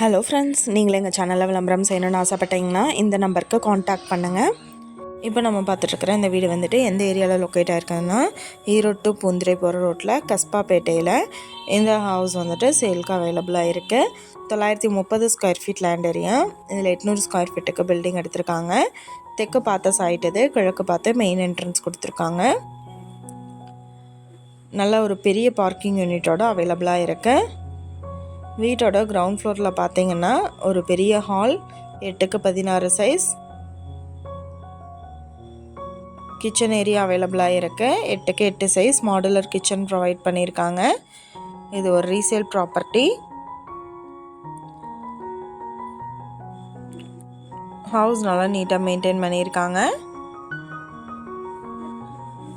Hello friends, நீங்களே எங்கள் சேனலில் விளம்பரம் செய்யணும்னு ஆசைப்பட்டீங்கன்னா இந்த நம்பருக்கு காண்டாக்ட் பண்ணுங்கள். இப்போ நம்ம பார்த்துட்ருக்குற இந்த வீடு வந்துட்டு எந்த ஏரியாவில் லொக்கேட் ஆகிருக்குதுன்னா, ஈரோடு டு பூந்துரை போகிற ரோட்டில் கஸ்பாப்பேட்டையில் இந்த ஹவுஸ் வந்துட்டு சேலுக்கு அவைலபிளாக இருக்குது. 930 ஸ்கொயர் ஃபீட் லேண்ட் ஏரியா. இதில் 800 ஸ்கொயர் ஃபீட்டுக்கு பில்டிங் எடுத்திருக்காங்க. தெற்கு பார்த்த சைட் இது, கிழக்கு பார்த்து மெயின் என்ட்ரன்ஸ் கொடுத்துருக்காங்க. நல்ல ஒரு பெரிய பார்க்கிங் யூனிட்டோட அவைலபிளாக இருக்குது. வீட்டோட கிரவுண்ட் ஃப்ளோரில் பார்த்தீங்கன்னா ஒரு பெரிய ஹால், 8க்கு 16 சைஸ். கிச்சன் ஏரியா அவைலபிளாக இருக்குது. 8க்கு 8 சைஸ் மாடுலர் கிச்சன் ப்ரொவைட் பண்ணியிருக்காங்க. இது ஒரு ரீசேல் ப்ராப்பர்ட்டி. ஹவுஸ் நல்லா நீட்டாக மெயின்டைன் பண்ணியிருக்காங்க.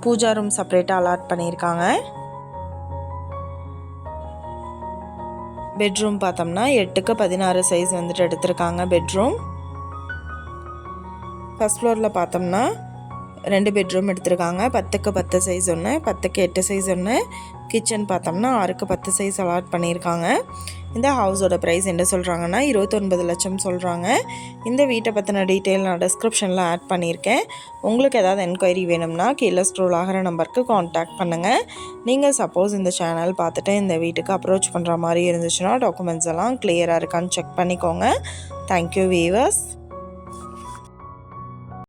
பூஜா ரூம் செப்பரேட்டாக அலாட் பண்ணியிருக்காங்க. பெட்ரூம் பார்த்தோம்னா 8க்கு 16 சைஸ் வந்துட்டு எடுத்திருக்காங்க பெட்ரூம். ஃபஸ்ட் ஃப்ளோரில் பார்த்தோம்னா 2 பெட்ரூம் எடுத்திருக்காங்க. 10க்கு 10 சைஸ் ஒன்று, 10க்கு 8 சைஸ் ஒன்று. கிச்சன் பார்த்தோம்னா 6க்கு 10 சைஸ் அலாட் பண்ணியிருக்காங்க. இந்த ஹவுஸோட ப்ரைஸ் என்ன சொல்கிறாங்கன்னா 29 லட்சம் சொல்கிறாங்க. இந்த வீட்டை பற்றின டீட்டெயில் நான் டிஸ்கிரிப்ஷனில் ஆட் பண்ணியிருக்கேன். உங்களுக்கு ஏதாவது என்கொயரி வேணும்னா கீழே ஸ்க்ரோல் ஆகிற நம்பருக்கு காண்டாக்ட் பண்ணுங்கள். நீங்கள் சப்போஸ் இந்த சேனல் பார்த்துட்டு இந்த வீட்டுக்கு அப்ரோச் பண்ணுற மாதிரி இருந்துச்சுன்னா டாக்குமெண்ட்ஸ் எல்லாம் கிளியராக இருக்கான்னு செக் பண்ணிக்கோங்க. Thank you viewers.